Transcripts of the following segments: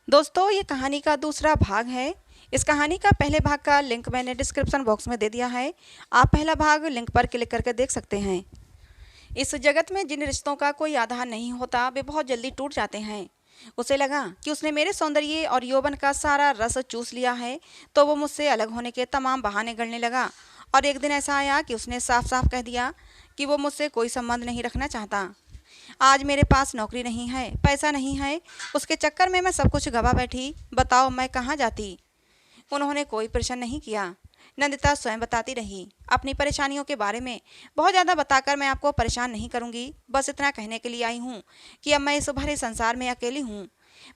दोस्तों, ये कहानी का दूसरा भाग है। इस कहानी का पहले भाग का लिंक मैंने डिस्क्रिप्शन बॉक्स में दे दिया है। आप पहला भाग लिंक पर क्लिक करके देख सकते हैं। इस जगत में जिन रिश्तों का कोई आधार नहीं होता, वे बहुत जल्दी टूट जाते हैं। उसे लगा कि उसने मेरे सौंदर्य और यौवन का सारा रस चूस लिया है, तो वो मुझसे अलग होने के तमाम बहाने गढ़ने लगा। और एक दिन ऐसा आया कि उसने साफ साफ कह दिया कि वो मुझसे कोई संबंध नहीं रखना चाहता। आज मेरे पास नौकरी नहीं है, पैसा नहीं है, उसके चक्कर में मैं सब कुछ गवा बैठी। बताओ मैं कहाँ जाती। उन्होंने कोई प्रश्न नहीं किया। नंदिता स्वयं बताती रही अपनी परेशानियों के बारे में। बहुत ज़्यादा बताकर मैं आपको परेशान नहीं करूंगी, बस इतना कहने के लिए आई हूँ कि अब मैं इस भरे संसार में अकेली हूँ।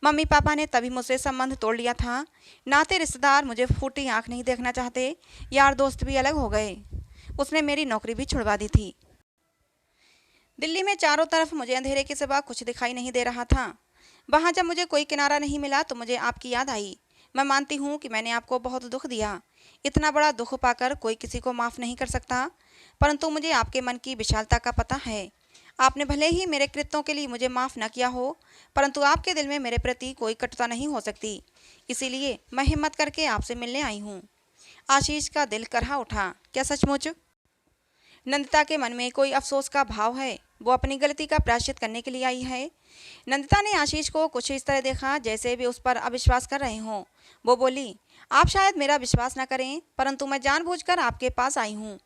मम्मी पापा ने तभी मुझसे संबंध तोड़ लिया था। नाते रिश्तेदार मुझे फूटी आंख नहीं देखना चाहते, यार दोस्त भी अलग हो गए। उसने मेरी नौकरी भी छुड़वा दी थी। दिल्ली में चारों तरफ मुझे अंधेरे के सिवा कुछ दिखाई नहीं दे रहा था। वहाँ जब मुझे कोई किनारा नहीं मिला तो मुझे आपकी याद आई। मैं मानती हूँ कि मैंने आपको बहुत दुख दिया। इतना बड़ा दुख पाकर कोई किसी को माफ़ नहीं कर सकता, परंतु मुझे आपके मन की विशालता का पता है। आपने भले ही मेरे कृत्यों के लिए मुझे माफ़ न किया हो, परंतु आपके दिल में मेरे प्रति कोई कटुता नहीं हो सकती। इसीलिए मैं हिम्मत करके आपसे मिलने आई हूँ। आशीष का दिल करहा उठा। क्या सचमुच? नंदिता के मन में कोई अफसोस का भाव है? वो अपनी गलती का प्रायश्चित करने के लिए आई है। नंदिता ने आशीष को कुछ इस तरह देखा जैसे वे उस पर अविश्वास कर रहे हों। वो बोली, आप शायद मेरा विश्वास न करें, परंतु मैं जानबूझकर आपके पास आई हूँ।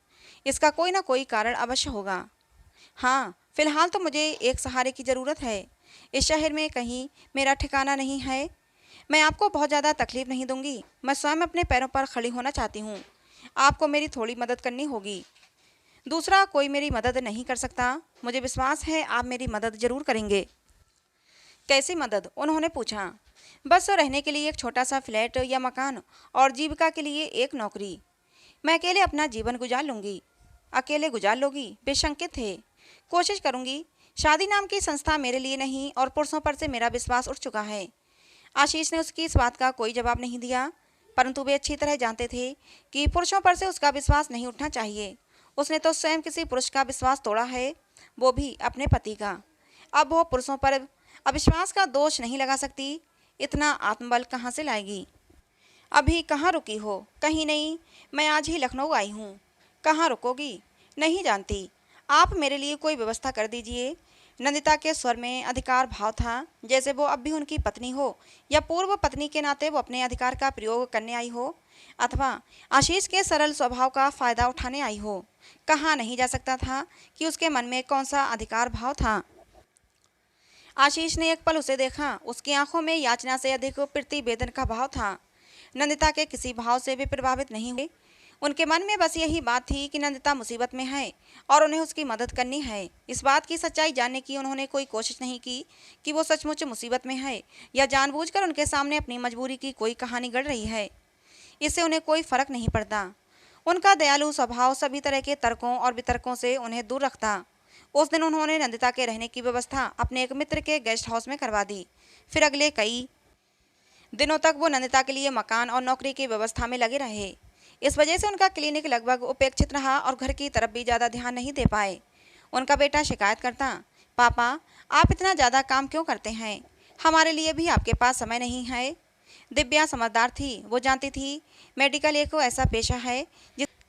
इसका कोई ना कोई कारण अवश्य होगा। हाँ, फिलहाल तो मुझे एक सहारे की ज़रूरत है। इस शहर में कहीं मेरा ठिकाना नहीं है। मैं आपको बहुत ज़्यादा तकलीफ नहीं दूंगी। मैं स्वयं अपने पैरों पर खड़ी होना चाहती हूँ। आपको मेरी थोड़ी मदद करनी होगी। दूसरा कोई मेरी मदद नहीं कर सकता। मुझे विश्वास है आप मेरी मदद जरूर करेंगे। कैसी मदद? उन्होंने पूछा। बस रहने के लिए एक छोटा सा फ्लैट या मकान, और जीविका के लिए एक नौकरी। मैं अकेले अपना जीवन गुजार लूंगी। अकेले गुजार लोगी? वे शंकित थे। कोशिश करूंगी। शादी नाम की संस्था मेरे लिए नहीं, और पुरुषों पर से मेरा विश्वास उठ चुका है। आशीष ने उसकी इस बात का कोई जवाब नहीं दिया, परंतु वे अच्छी तरह जानते थे कि पुरुषों पर से उसका विश्वास नहीं उठना चाहिए। उसने तो स्वयं किसी पुरुष का विश्वास तोड़ा है, वो भी अपने पति का। अब वो पुरुषों पर अविश्वास का दोष नहीं लगा सकती। इतना आत्मबल कहाँ से लाएगी? अभी कहाँ रुकी हो? कहीं नहीं, मैं आज ही लखनऊ आई हूँ। कहाँ रुकोगी? नहीं जानती। आप मेरे लिए कोई व्यवस्था कर दीजिए। नंदिता के स्वर में अधिकार भाव था, जैसे वो अब भी उनकी पत्नी हो, या पूर्व पत्नी के नाते वो अपने अधिकार का प्रयोग करने आई हो, अथवा आशीष के सरल स्वभाव का फायदा उठाने आई हो। कहा नहीं जा सकता था कि उसके मन में कौन सा अधिकार भाव था। आशीष ने एक पल उसे देखा। उसकी आंखों में याचना से अधिक प्रतिवेदन का भाव था। नंदिता के किसी भाव से भी प्रभावित नहीं हुए। उनके मन में बस यही बात थी कि नंदिता मुसीबत में है और उन्हें उसकी मदद करनी है। इस बात की सच्चाई जानने की उन्होंने कोई कोशिश नहीं की कि वो सचमुच मुसीबत में है, या जानबूझकर उनके सामने अपनी मजबूरी की कोई कहानी गढ़ रही है। इससे उन्हें कोई फर्क नहीं पड़ता। उनका दयालु स्वभाव सभी तरह के तर्कों और वितर्कों से उन्हें दूर रखता। उस दिन उन्होंने नंदिता के रहने की व्यवस्था अपने एक मित्र के गेस्ट हाउस में करवा दी। फिर अगले कई दिनों तक वो नंदिता के लिए मकान और नौकरी की व्यवस्था में लगे रहे। इस वजह से उनका क्लिनिक लगभग उपेक्षित रहा और घर की तरफ भी ज़्यादा ध्यान नहीं दे पाए। उनका बेटा शिकायत करता, पापा आप इतना ज़्यादा काम क्यों करते हैं? हमारे लिए भी आपके पास समय नहीं है। दिव्या समझदार थी। वो जानती थी मेडिकल एक ऐसा पेशा है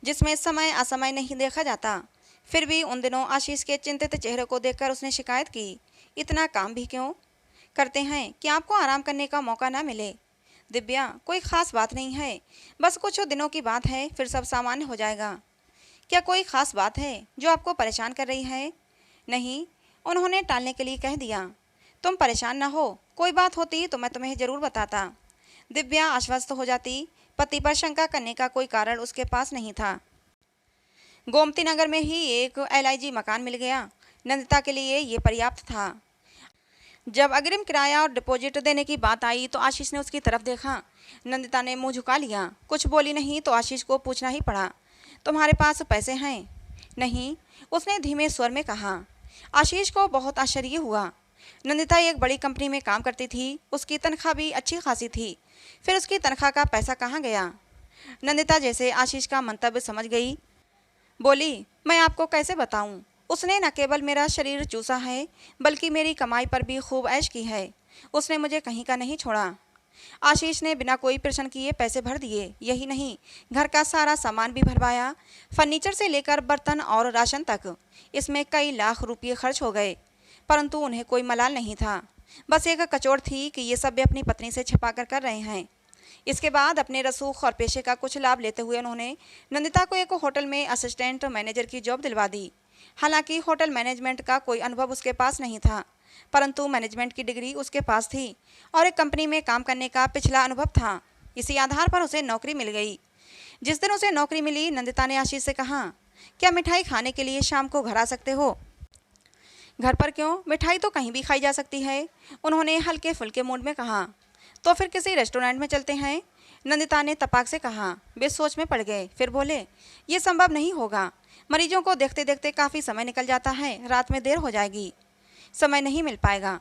जिसमें समय असमय नहीं देखा जाता। फिर भी उन दिनों आशीष के चिंतित चेहरे को देखकर उसने शिकायत की, इतना काम भी क्यों करते हैं कि आपको आराम करने का मौका ना मिले? दिव्या, कोई खास बात नहीं है, बस कुछ दिनों की बात है, फिर सब सामान्य हो जाएगा। क्या कोई खास बात है जो आपको परेशान कर रही है? नहीं, उन्होंने टालने के लिए कह दिया। तुम परेशान ना हो, कोई बात होती तो मैं तुम्हें ज़रूर बताता। दिव्या आश्वस्त हो जाती। पति पर शंका करने का कोई कारण उसके पास नहीं था। गोमती नगर में ही एक एलआईजी मकान मिल गया। नंदिता के लिए ये पर्याप्त था। जब अग्रिम किराया और डिपॉजिट देने की बात आई तो आशीष ने उसकी तरफ देखा। नंदिता ने मुंह झुका लिया। कुछ बोली नहीं तो आशीष को पूछना ही पड़ा, तुम्हारे पास पैसे हैं? नहीं, उसने धीमे स्वर में कहा। आशीष को बहुत आश्चर्य हुआ। नंदिता एक बड़ी कंपनी में काम करती थी, उसकी तनख्वाह भी अच्छी खासी थी। फिर उसकी तनख्वाह का पैसा कहाँ गया? नंदिता जैसे आशीष का मंतव्य समझ गई, बोली, मैं आपको कैसे बताऊं? उसने न केवल मेरा शरीर चूसा है, बल्कि मेरी कमाई पर भी खूब ऐश की है। उसने मुझे कहीं का नहीं छोड़ा। आशीष ने बिना कोई प्रश्न किए पैसे भर दिए। यही नहीं, घर का सारा सामान भी भरवाया, फर्नीचर से लेकर बर्तन और राशन तक। इसमें कई लाख रुपये खर्च हो गए, परंतु उन्हें कोई मलाल नहीं था। बस एक कचौड़ थी कि ये सब वे अपनी पत्नी से छिपा कर रहे हैं। इसके बाद अपने रसूख और पेशे का कुछ लाभ लेते हुए उन्होंने नंदिता को एक होटल में असिस्टेंट मैनेजर की जॉब दिलवा दी। हालांकि होटल मैनेजमेंट का कोई अनुभव उसके पास नहीं था, परंतु मैनेजमेंट की डिग्री उसके पास थी और एक कंपनी में काम करने का पिछला अनुभव था। इसी आधार पर उसे नौकरी मिल गई। जिस दिन उसे नौकरी मिली, नंदिता ने आशीष से कहा, क्या मिठाई खाने के लिए शाम को घर आ सकते हो? घर पर क्यों, मिठाई तो कहीं भी खाई जा सकती है, उन्होंने हल्के फुल्के मूड में कहा। तो फिर किसी रेस्टोरेंट में चलते हैं, नंदिता ने तपाक से कहा। वे सोच में पड़ गए, फिर बोले, ये संभव नहीं होगा। मरीजों को देखते देखते काफ़ी समय निकल जाता है, रात में देर हो जाएगी, समय नहीं मिल पाएगा।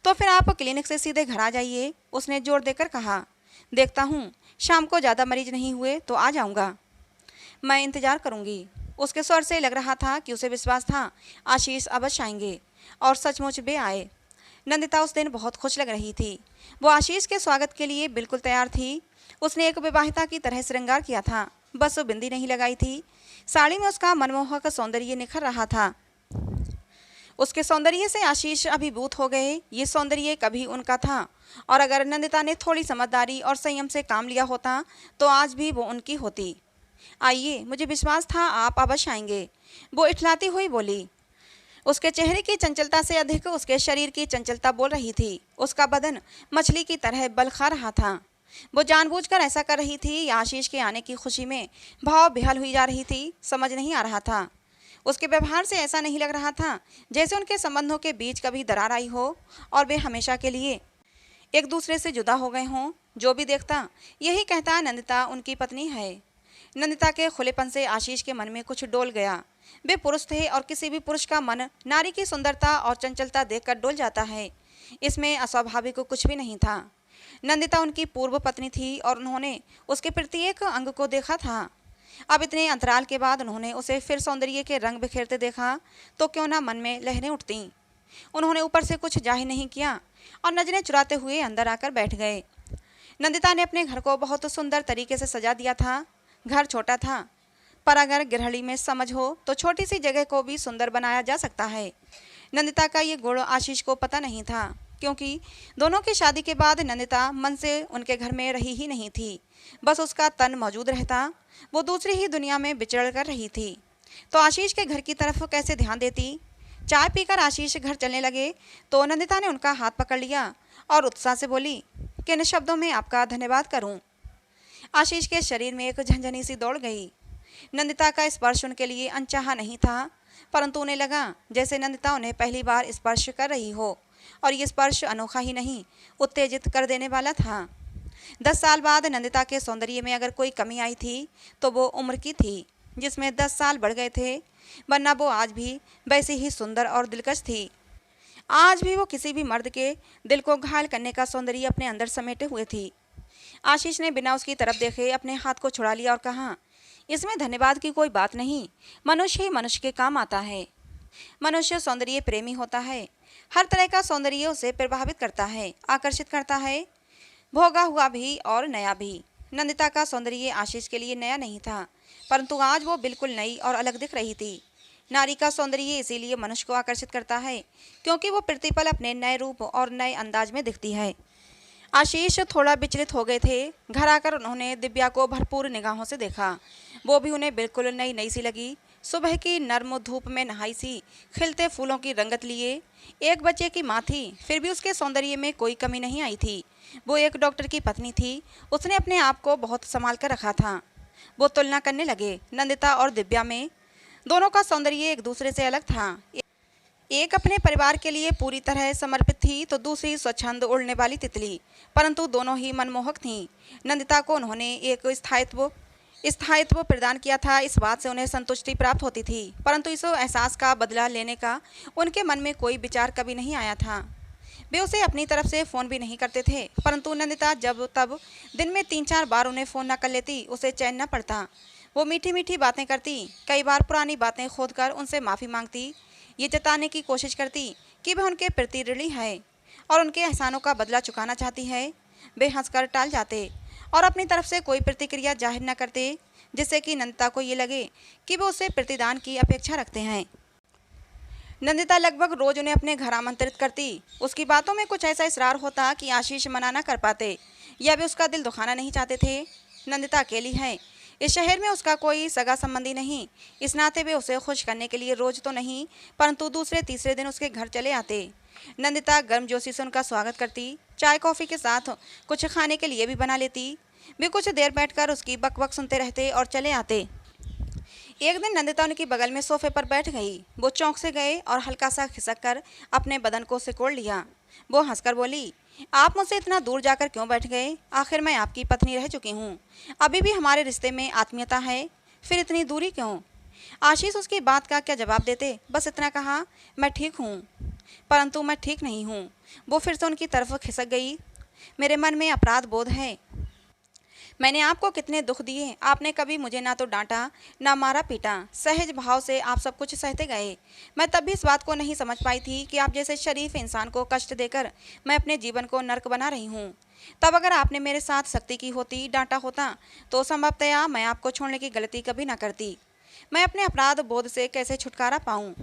तो फिर आप क्लिनिक से सीधे घर आ जाइए, उसने जोर देकर कहा। देखता हूँ, शाम को ज़्यादा मरीज नहीं हुए तो आ जाऊँगा, मैं इंतज़ार करूँगी। उसके स्वर से लग रहा था कि उसे विश्वास था आशीष अवश्य आएंगे, और सचमुच वे आए। नंदिता उस दिन बहुत खुश लग रही थी। वो आशीष के स्वागत के लिए बिल्कुल तैयार थी। उसने एक विवाहिता की तरह श्रृंगार किया था, बस वो बिंदी नहीं लगाई थी। साड़ी में उसका मनमोहक सौंदर्य निखर रहा था। उसके सौंदर्य से आशीष अभिभूत हो गए। ये सौंदर्य कभी उनका था, और अगर नंदिता ने थोड़ी समझदारी और संयम से काम लिया होता तो आज भी वो उनकी होती। आइए, मुझे विश्वास था आप अवश्य आएंगे, वो इठलाती हुई बोली। उसके चेहरे की चंचलता से अधिक उसके शरीर की चंचलता बोल रही थी। उसका बदन मछली की तरह बल खा रहा था। वो जानबूझकर ऐसा कर रही थी या आशीष के आने की खुशी में भाव बेहाल हुई जा रही थी, समझ नहीं आ रहा था। उसके व्यवहार से ऐसा नहीं लग रहा था जैसे उनके संबंधों के बीच कभी दरार आई हो और वे हमेशा के लिए एक दूसरे से जुदा हो गए हों। जो भी देखता यही कहता नंदिता उनकी पत्नी है। नंदिता के खुलेपन से आशीष के मन में कुछ डोल गया। वे पुरुष थे और किसी भी पुरुष का मन नारी की सुंदरता और चंचलता देखकर डोल जाता है। इसमें अस्वाभाविक कुछ भी नहीं था। नंदिता उनकी पूर्व पत्नी थी और उन्होंने उसके प्रत्येक अंग को देखा था। अब इतने अंतराल के बाद उन्होंने उसे फिर सौंदर्य के रंग बिखेरते देखा तो क्यों ना मन में लहरें उठती। उन्होंने ऊपर से कुछ जाहिर नहीं किया और नजरें चुराते हुए अंदर आकर बैठ गए। नंदिता ने अपने घर को बहुत सुंदर तरीके से सजा दिया था। घर छोटा था, पर अगर गृहिणी में समझ हो तो छोटी सी जगह को भी सुंदर बनाया जा सकता है। नंदिता का ये गुण आशीष को पता नहीं था, क्योंकि दोनों की शादी के बाद नंदिता मन से उनके घर में रही ही नहीं थी। बस उसका तन मौजूद रहता, वो दूसरी ही दुनिया में विचरण कर रही थी। तो आशीष के घर की तरफ कैसे ध्यान देती। चाय पीकर आशीष घर चलने लगे तो नंदिता ने उनका हाथ पकड़ लिया और उत्साह से बोली, किन शब्दों में आपका धन्यवाद करूं। आशीष के शरीर में एक झंझनी सी दौड़ गई। नंदिता का स्पर्श उनके लिए अनचाहा नहीं था, परंतु उन्हें लगा जैसे नंदिता उन्हें पहली बार स्पर्श कर रही हो, और ये स्पर्श अनोखा ही नहीं, उत्तेजित कर देने वाला था। 10 साल बाद नंदिता के सौंदर्य में अगर कोई कमी आई थी तो वो उम्र की थी, जिसमें 10 साल बढ़ गए थे, वरना वो आज भी वैसे ही सुंदर और दिलकश थी। आज भी वो किसी भी मर्द के दिल को घायल करने का सौंदर्य अपने अंदर समेटे हुए थी। आशीष ने बिना उसकी तरफ देखे अपने हाथ को छुड़ा लिया और कहा, इसमें धन्यवाद की कोई बात नहीं, मनुष्य ही मनुष्य के काम आता है। मनुष्य सौंदर्य प्रेमी होता है। हर तरह का सौंदर्य उसे प्रभावित करता है, आकर्षित करता है, भोगा हुआ भी और नया भी। नंदिता का सौंदर्य आशीष के लिए नया नहीं था, परंतु आज वो बिल्कुल नई और अलग दिख रही थी। नारी का सौंदर्य इसीलिए मनुष्य को आकर्षित करता है क्योंकि वो प्रतिपल अपने नए रूप और नए अंदाज में दिखती है। आशीष थोड़ा विचलित हो गए थे। घर आकर उन्होंने दिव्या को भरपूर निगाहों से देखा। वो भी उन्हें बिल्कुल नई नई सी लगी। सुबह की नर्म धूप में नहाई सी, खिलते फूलों की रंगत लिए, एक बच्चे की माँ थी, फिर भी उसके सौंदर्य में कोई कमी नहीं आई थी। वो एक डॉक्टर की पत्नी थी, उसने अपने आप को बहुत संभाल कर रखा था। वो तुलना करने लगे नंदिता और दिव्या में। दोनों का सौंदर्य एक दूसरे से अलग था। एक अपने परिवार के लिए पूरी तरह समर्पित थी तो दूसरी स्वच्छंद उड़ने वाली तितली, परंतु दोनों ही मनमोहक थीं। नंदिता को उन्होंने एक स्थायित्व प्रदान किया था, इस बात से उन्हें संतुष्टि प्राप्त होती थी, परंतु इस एहसास का बदला लेने का उनके मन में कोई विचार कभी नहीं आया था। वे उसे अपनी तरफ से फ़ोन भी नहीं करते थे, परंतु नंदिता जब तब दिन में 3-4 बार उन्हें फ़ोन न कर लेती, उसे चैन न पड़ता। वो मीठी मीठी बातें करती, कई बार पुरानी बातें खोदकर उनसे माफ़ी मांगती, ये जताने की कोशिश करती कि वह उनके प्रति ऋणी है और उनके एहसानों का बदला चुकाना चाहती है। वे हंसकर टाल जाते और अपनी तरफ से कोई प्रतिक्रिया जाहिर न करते, जिससे कि नंदिता को ये लगे कि वो उससे प्रतिदान की अपेक्षा रखते हैं। नंदिता लगभग रोज उन्हें अपने घर आमंत्रित करती। उसकी बातों में कुछ ऐसा इसरार होता कि आशीष मना न कर पाते या वे उसका दिल दुखाना नहीं चाहते थे। नंदिता अकेली है, इस शहर में उसका कोई सगा संबंधी नहीं। इस नाते वे उसे खुश करने के लिए रोज तो नहीं परंतु दूसरे तीसरे दिन उसके घर चले आते। नंदिता गर्मजोशी से उनका स्वागत करती, चाय कॉफ़ी के साथ कुछ खाने के लिए भी बना लेती। वे कुछ देर बैठकर उसकी बकबक सुनते रहते और चले आते। एक दिन नंदिता उनकी बगल में सोफे पर बैठ गई। वो चौंक से गए और हल्का सा खिसक कर अपने बदन को सिकोड़ लिया। वो हंसकर बोली, आप मुझसे इतना दूर जाकर क्यों बैठ गए? आखिर मैं आपकी पत्नी रह चुकी हूँ, अभी भी हमारे रिश्ते में आत्मीयता है, फिर इतनी दूरी क्यों? आशीष उसकी बात का क्या जवाब देते, बस इतना कहा, मैं ठीक हूँ, परंतु मैं ठीक नहीं हूँ। वो फिर से उनकी तरफ खिसक गई। मेरे मन में अपराध बोध है, मैंने आपको कितने दुख दिए। आपने कभी मुझे ना तो डांटा ना मारा पीटा, सहज भाव से आप सब कुछ सहते गए। मैं तब भी इस बात को नहीं समझ पाई थी कि आप जैसे शरीफ इंसान को कष्ट देकर मैं अपने जीवन को नर्क बना रही हूँ। तब अगर आपने मेरे साथ सख्ती की होती, डांटा होता, तो संभवतया मैं आपको छोड़ने की गलती कभी ना करती। मैं अपने अपराध बोध से कैसे छुटकारा पाऊँ?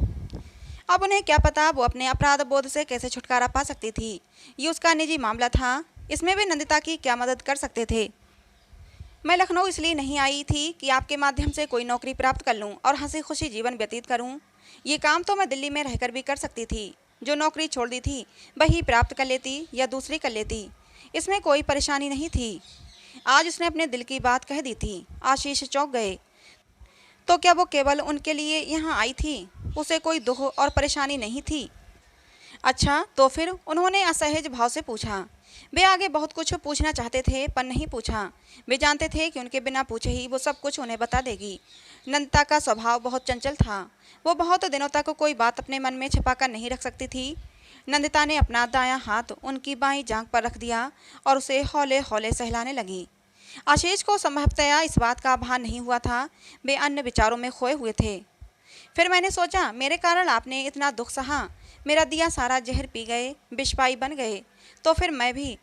अब उन्हें क्या पता वो अपने अपराध बोध से कैसे छुटकारा पा सकती थी। ये उसका निजी मामला था, इसमें वे नंदिता की क्या मदद कर सकते थे। मैं लखनऊ इसलिए नहीं आई थी कि आपके माध्यम से कोई नौकरी प्राप्त कर लूं और हंसी खुशी जीवन व्यतीत करूं। ये काम तो मैं दिल्ली में रहकर भी कर सकती थी। जो नौकरी छोड़ दी थी वही प्राप्त कर लेती या दूसरी कर लेती, इसमें कोई परेशानी नहीं थी। आज उसने अपने दिल की बात कह दी थी। आशीष चौंक गए। तो क्या वो केवल उनके लिए यहाँ आई थी? उसे कोई दुख और परेशानी नहीं थी? अच्छा, तो फिर? उन्होंने असहज भाव से पूछा। वे आगे बहुत कुछ पूछना चाहते थे पर नहीं पूछा। वे जानते थे कि उनके बिना पूछे ही वो सब कुछ उन्हें बता देगी। नंदिता का स्वभाव बहुत चंचल था। वो बहुत दिनों तक कोई बात अपने मन में छिपाकर नहीं रख सकती थी। नंदिता ने अपना दायां हाथ उनकी बाईं जांघ पर रख दिया और उसे हौले हौले सहलाने लगी। आशीष को संभवतया इस बात का भान नहीं हुआ था। वे अन्य विचारों में खोए हुए थे। फिर मैंने सोचा, मेरे कारण आपने इतना दुख सहा, मेरा दिया सारा जहर पी गए, विषपाई बन गए, तो फिर मैं भी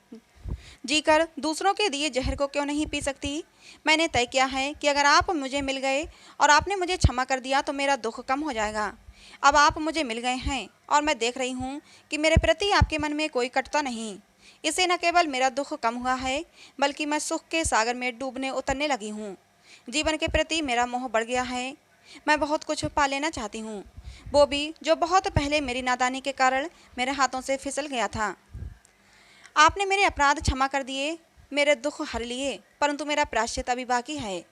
जीकर दूसरों के दिए जहर को क्यों नहीं पी सकती? मैंने तय किया है कि अगर आप मुझे मिल गए और आपने मुझे क्षमा कर दिया तो मेरा दुख कम हो जाएगा। अब आप मुझे मिल गए हैं और मैं देख रही हूँ कि मेरे प्रति आपके मन में कोई कटुता नहीं। इससे न केवल मेरा दुख कम हुआ है बल्कि मैं सुख के सागर में डूबने उतरने लगी हूँ। जीवन के प्रति मेरा मोह बढ़ गया है। मैं बहुत कुछ पा लेना चाहती हूँ, वो भी जो बहुत पहले मेरी नादानी के कारण मेरे हाथों से फिसल गया था। आपने मेरे अपराध क्षमा कर दिए, मेरे दुख हर लिए, परंतु मेरा प्रायश्चित अभी बाकी है।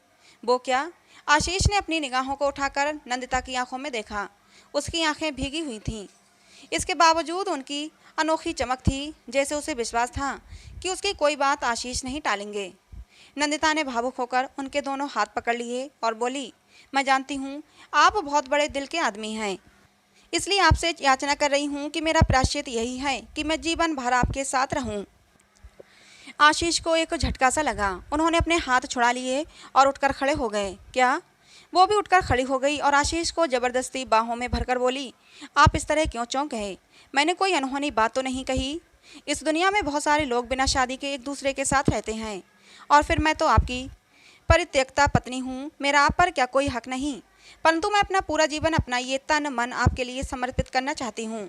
वो क्या? आशीष ने अपनी निगाहों को उठाकर नंदिता की आंखों में देखा। उसकी आंखें भीगी हुई थीं। इसके बावजूद उनकी अनोखी चमक थी, जैसे उसे विश्वास था कि उसकी कोई बात आशीष नहीं टालेंगे। नंदिता ने भावुक होकर उनके दोनों हाथ पकड़ लिए और बोली, मैं जानती हूँ आप बहुत बड़े दिल के आदमी हैं, इसलिए आपसे याचना कर रही हूँ कि मेरा प्रायश्चित यही है कि मैं जीवन भर आपके साथ रहूँ। आशीष को एक झटका सा लगा। उन्होंने अपने हाथ छुड़ा लिए और उठकर खड़े हो गए। क्या? वो भी उठकर खड़ी हो गई और आशीष को जबरदस्ती बाहों में भरकर बोली, आप इस तरह क्यों चौंक गए? मैंने कोई अनहोनी बात तो नहीं कही। इस दुनिया में बहुत सारे लोग बिना शादी के एक दूसरे के साथ रहते हैं, और फिर मैं तो आपकी परित्यक्ता पत्नी हूँ। मेरा आप पर क्या कोई हक नहीं, परंतु मैं अपना पूरा जीवन, अपना ये तन मन आपके लिए समर्पित करना चाहती हूँ।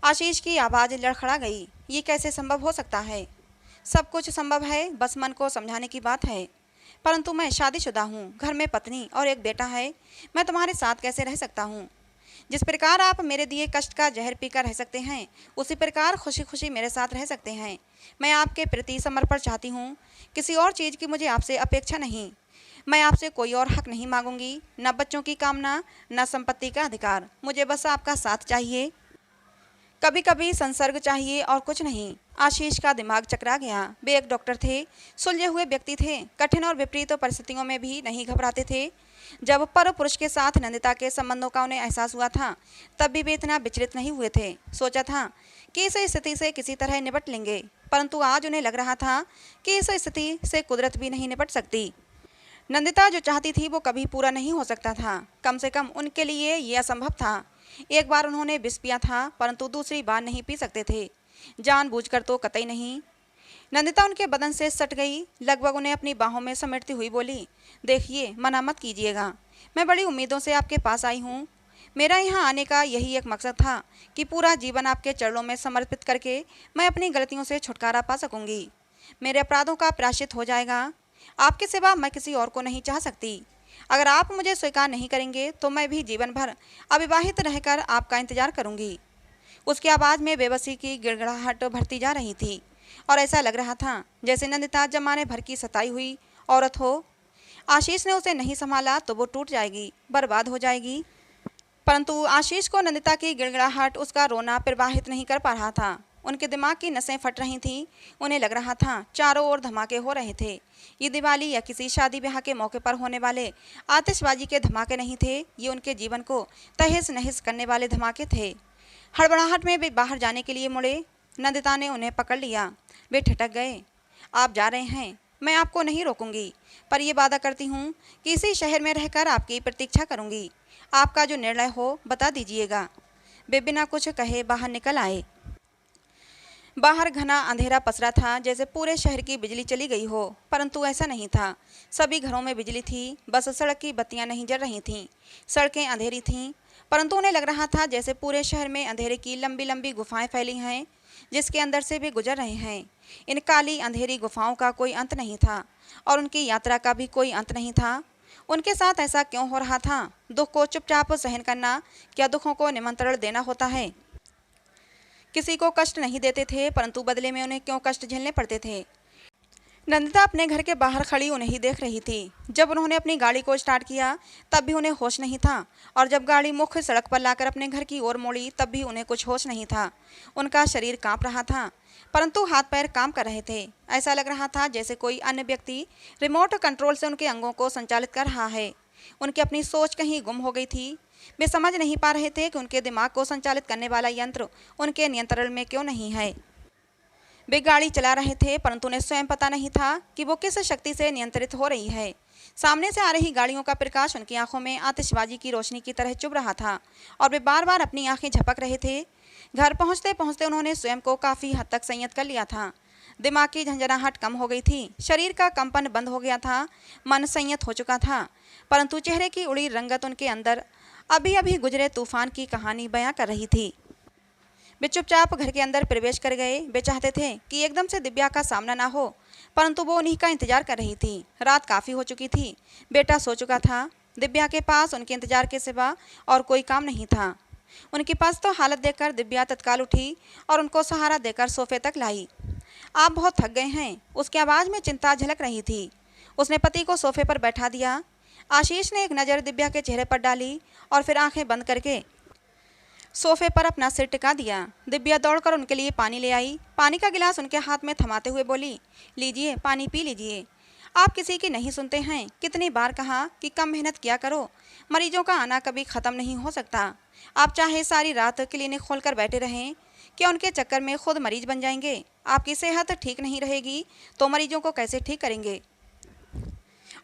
आशीष की आवाज़ लड़खड़ा गई। ये कैसे संभव हो सकता है? सब कुछ संभव है, बस मन को समझाने की बात है। परंतु मैं शादीशुदा हूँ, घर में पत्नी और एक बेटा है। मैं तुम्हारे साथ कैसे रह सकता हूँ? जिस प्रकार आप मेरे दिए कष्ट का जहर पीकर रह सकते हैं, उसी प्रकार खुशी खुशी मेरे साथ रह सकते हैं। मैं आपके प्रति समर्पण चाहती हूँ। किसी और चीज़ की मुझे आपसे अपेक्षा नहीं। मैं आपसे कोई और हक नहीं मांगूंगी, न बच्चों की कामना, न संपत्ति का अधिकार। मुझे बस आपका साथ चाहिए, कभी कभी संसर्ग चाहिए और कुछ नहीं। आशीष का दिमाग चकरा गया। वे एक डॉक्टर थे, सुलझे हुए व्यक्ति थे, कठिन और विपरीत परिस्थितियों में भी नहीं घबराते थे। जब पर पुरुष के साथ नंदिता के संबंधों का उन्हें एहसास हुआ था, तब भी वे इतना विचलित नहीं हुए थे। सोचा था कि इस स्थिति से किसी तरह निपट लेंगे, परंतु आज उन्हें लग रहा था कि इस स्थिति से कुदरत भी नहीं निपट सकती। नंदिता जो चाहती थी वो कभी पूरा नहीं हो सकता था। कम से कम उनके लिए यह असंभव था। एक बार उन्होंने विष पिया था, परंतु दूसरी बार नहीं पी सकते थे, जानबूझकर तो कतई नहीं। नंदिता उनके बदन से सट गई, लगभग उन्हें अपनी बाहों में समेटती हुई बोली, देखिए, मना मत कीजिएगा। मैं बड़ी उम्मीदों से आपके पास आई हूँ। मेरा यहाँ आने का यही एक मकसद था कि पूरा जीवन आपके चरणों में समर्पित करके मैं अपनी गलतियों से छुटकारा पा सकूंगी। मेरे अपराधों का प्रायश्चित हो जाएगा। आपके सिवा मैं किसी और को नहीं चाह सकती। अगर आप मुझे स्वीकार नहीं करेंगे तो मैं भी जीवन भर अविवाहित रहकर आपका इंतजार करूंगी। उसकी आवाज़ में बेबसी की गिड़गिड़ाहट भरती जा रही थी और ऐसा लग रहा था जैसे नंदिता जमाने भर की सताई हुई औरत हो। आशीष ने उसे नहीं संभाला तो वो टूट जाएगी, बर्बाद हो जाएगी। परंतु आशीष को नंदिता की गिड़गिड़ाहट, उसका रोना प्रवाहित नहीं कर पा रहा था। उनके दिमाग की नसें फट रही थीं। उन्हें लग रहा था चारों ओर धमाके हो रहे थे। ये दिवाली या किसी शादी ब्याह के मौके पर होने वाले आतिशबाजी के धमाके नहीं थे, ये उनके जीवन को तहस नहस करने वाले धमाके थे। हड़बड़ाहट में वे बाहर जाने के लिए मुड़े। नंदिता ने उन्हें पकड़ लिया। वे ठिठक गए। आप जा रहे हैं, मैं आपको नहीं रोकूंगी, पर यह वादा करती हूँ कि इसी शहर में रहकर आपकी प्रतीक्षा करूंगी। आपका जो निर्णय हो बता दीजिएगा। वे बिना कुछ कहे बाहर निकल आए। बाहर घना अंधेरा पसरा था, जैसे पूरे शहर की बिजली चली गई हो, परंतु ऐसा नहीं था। सभी घरों में बिजली थी, बस सड़क की बत्तियां नहीं जल रही थीं। सड़कें अंधेरी थीं, परंतु उन्हें लग रहा था जैसे पूरे शहर में अंधेरे की लंबी लंबी गुफाएं फैली हैं, जिसके अंदर से वे गुजर रहे हैं। इन काली अंधेरी गुफाओं का कोई अंत नहीं था और उनकी यात्रा का भी कोई अंत नहीं था। उनके साथ ऐसा क्यों हो रहा था? दुख को चुपचाप सहन करना क्या दुखों को निमंत्रण देना होता है? किसी को कष्ट नहीं देते थे, परंतु बदले में उन्हें क्यों कष्ट झेलने पड़ते थे? नंदिता अपने घर के बाहर खड़ी उन्हें ही देख रही थी। जब उन्होंने अपनी गाड़ी को स्टार्ट किया तब भी उन्हें होश नहीं था, और जब गाड़ी मुख्य सड़क पर लाकर अपने घर की ओर मोड़ी तब भी उन्हें कुछ होश नहीं था। उनका शरीर कांप रहा था, परंतु हाथ पैर काम कर रहे थे। ऐसा लग रहा था जैसे कोई अन्य व्यक्ति रिमोट कंट्रोल से उनके अंगों को संचालित कर रहा है। उनकी अपनी सोच कहीं गुम हो गई थी। वे समझ नहीं पा रहे थे कि उनके दिमाग को संचालित करने वाला यंत्र उनके नियंत्रण में क्यों नहीं है। वे गाड़ी चला रहे थे, परंतु उन्हें स्वयं पता नहीं था कि वो किस शक्ति से नियंत्रित हो रही है। सामने से आ रही गाड़ियों का प्रकाश उनकी आंखों में आतिशबाजी की रोशनी की तरह चुभ रहा था और वे बार बार अपनी आंखें झपक रहे थे। घर पहुंचते पहुंचते उन्होंने स्वयं को काफ़ी हद तक संयत कर लिया था। दिमाग की झंझनाहट कम हो गई थी, शरीर का कंपन बंद हो गया था, मन संयत हो चुका था, परंतु चेहरे की उड़ी रंगत उनके अंदर अभी अभी गुजरे तूफान की कहानी बयां कर रही थी। वे चुपचाप घर के अंदर प्रवेश कर गए। वे चाहते थे कि एकदम से दिव्या का सामना ना हो, परंतु वो उन्हीं का इंतजार कर रही थी। रात काफ़ी हो चुकी थी, बेटा सो चुका था। दिव्या के पास उनके इंतजार के सिवा और कोई काम नहीं था। उनके पास तो हालत देखकर दिव्या तत्काल उठी और उनको सहारा देकर सोफे तक लाई। आप बहुत थक गए हैं, उसकी आवाज़ में चिंता झलक रही थी। उसने पति को सोफे पर बैठा दिया। आशीष ने एक नज़र दिव्या के चेहरे पर डाली और फिर आंखें बंद करके सोफे पर अपना सिर टिका दिया। दिव्या दौड़कर उनके लिए पानी ले आई। पानी का गिलास उनके हाथ में थमाते हुए बोली, लीजिए, पानी पी लीजिए। आप किसी की नहीं सुनते हैं। कितनी बार कहा कि कम मेहनत किया करो, मरीजों का आना कभी ख़त्म नहीं हो सकता। आप चाहे सारी रात क्लिनिक खोलकर बैठे रहें, क्या उनके चक्कर में खुद मरीज बन जाएंगे? आपकी सेहत ठीक नहीं रहेगी तो मरीजों को कैसे ठीक करेंगे,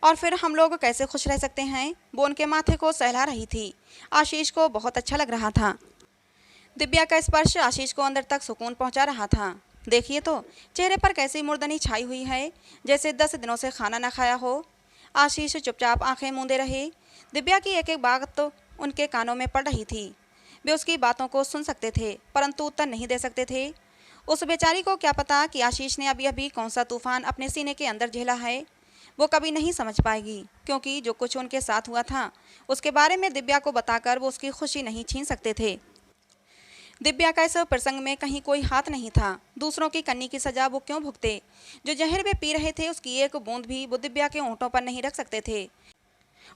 और फिर हम लोग कैसे खुश रह सकते हैं? वो उनके माथे को सहला रही थी। आशीष को बहुत अच्छा लग रहा था। दिव्या का स्पर्श आशीष को अंदर तक सुकून पहुंचा रहा था। देखिए तो, चेहरे पर कैसी मुर्दनी छाई हुई है, जैसे 10 दिनों से खाना न खाया हो। आशीष चुपचाप आंखें मूंदे रहे। दिव्या की एक एक बात तो उनके कानों में पड़ रही थी। वे उसकी बातों को सुन सकते थे, परंतु उत्तर नहीं दे सकते थे। उस बेचारी को क्या पता कि आशीष ने अभी अभी कौन सा तूफान अपने सीने के अंदर झेला है। वो कभी नहीं समझ पाएगी, क्योंकि जो कुछ उनके साथ हुआ था उसके बारे में दिव्या को बताकर वो उसकी खुशी नहीं छीन सकते थे। दिव्या का इस प्रसंग में कहीं कोई हाथ नहीं था। दूसरों की करनी की सजा वो क्यों भुगते? जो जहर वे पी रहे थे उसकी एक बूंद भी वो दिव्या के होंठों पर नहीं रख सकते थे।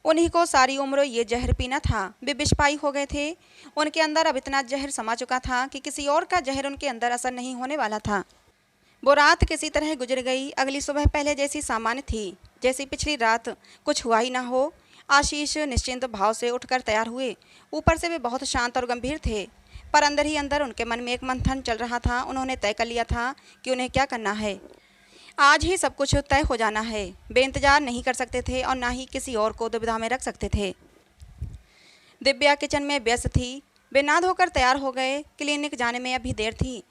उन्हीं को सारी उम्र ये जहर पीना था। वे विषपाई हो गए थे। उनके अंदर अब इतना जहर समा चुका था कि किसी और का जहर उनके अंदर असर नहीं होने वाला था। वो रात किसी तरह गुजर गई। अगली सुबह पहले जैसी सामान्य थी, जैसी पिछली रात कुछ हुआ ही ना हो। आशीष निश्चिंत भाव से उठकर तैयार हुए। ऊपर से वे बहुत शांत और गंभीर थे, पर अंदर ही अंदर उनके मन में एक मंथन चल रहा था। उन्होंने तय कर लिया था कि उन्हें क्या करना है। आज ही सब कुछ तय हो जाना है। वे इंतजार नहीं कर सकते थे और ना ही किसी और को दुविधा में रख सकते थे। दिव्या किचन में व्यस्त थी। वे नहा धोकर तैयार हो गए। क्लिनिक जाने में अभी देर थी।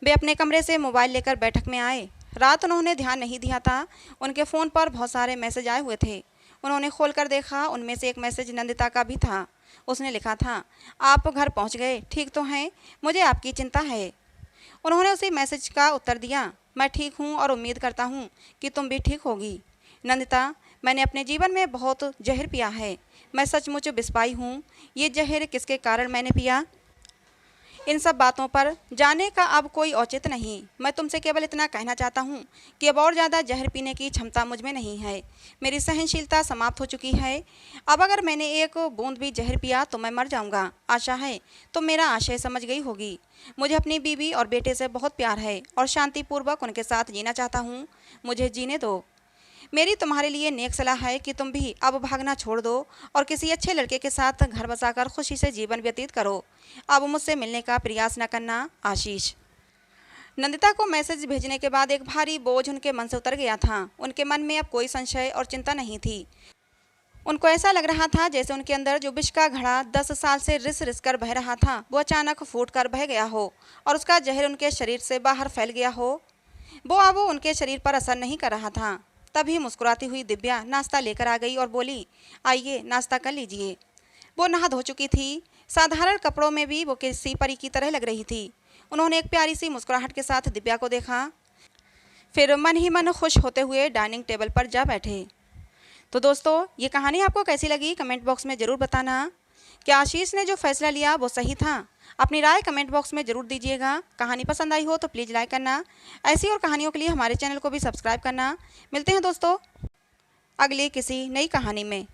वे अपने कमरे से मोबाइल लेकर बैठक में आए। रात उन्होंने ध्यान नहीं दिया था। उनके फ़ोन पर बहुत सारे मैसेज आए हुए थे। उन्होंने खोलकर देखा, उनमें से एक मैसेज नंदिता का भी था। उसने लिखा था, आप घर पहुंच गए, ठीक तो हैं? मुझे आपकी चिंता है। उन्होंने उसी मैसेज का उत्तर दिया, मैं ठीक हूँ और उम्मीद करता हूँ कि तुम भी ठीक होगी। नंदिता, मैंने अपने जीवन में बहुत जहर पिया है। मैं सचमुच बिस्पाई हूँ। ये जहर किसके कारण मैंने पिया, इन सब बातों पर जाने का अब कोई औचित्य नहीं। मैं तुमसे केवल इतना कहना चाहता हूँ कि अब और ज़्यादा जहर पीने की क्षमता मुझ में नहीं है। मेरी सहनशीलता समाप्त हो चुकी है। अब अगर मैंने एक बूंद भी जहर पिया तो मैं मर जाऊँगा। आशा है तुम मेरा आशय समझ गई होगी। मुझे अपनी बीवी और बेटे से बहुत प्यार है और शांतिपूर्वक उनके साथ जीना चाहता हूँ। मुझे जीने दो। मेरी तुम्हारे लिए नेक सलाह है कि तुम भी अब भागना छोड़ दो और किसी अच्छे लड़के के साथ घर बसाकर खुशी से जीवन व्यतीत करो। अब मुझसे मिलने का प्रयास न करना, आशीष। नंदिता को मैसेज भेजने के बाद एक भारी बोझ उनके मन से उतर गया था। उनके मन में अब कोई संशय और चिंता नहीं थी। उनको ऐसा लग रहा था जैसे उनके अंदर जो विष का घड़ा 10 साल से रिस रिस कर बह रहा था, वो अचानक फूट कर बह गया हो और उसका जहर उनके शरीर से बाहर फैल गया हो। वो अब उनके शरीर पर असर नहीं कर रहा था। तभी मुस्कुराती हुई दिव्या नाश्ता लेकर आ गई और बोली, आइए नाश्ता कर लीजिए। वो नहा धो चुकी थी। साधारण कपड़ों में भी वो किसी परी की तरह लग रही थी। उन्होंने एक प्यारी सी मुस्कुराहट के साथ दिव्या को देखा, फिर मन ही मन खुश होते हुए डाइनिंग टेबल पर जा बैठे। तो दोस्तों, ये कहानी आपको कैसी लगी कमेंट बॉक्स में ज़रूर बताना। क्या आशीष ने जो फैसला लिया वो सही था? अपनी राय कमेंट बॉक्स में ज़रूर दीजिएगा। कहानी पसंद आई हो तो प्लीज़ लाइक करना। ऐसी और कहानियों के लिए हमारे चैनल को भी सब्सक्राइब करना। मिलते हैं दोस्तों अगली किसी नई कहानी में।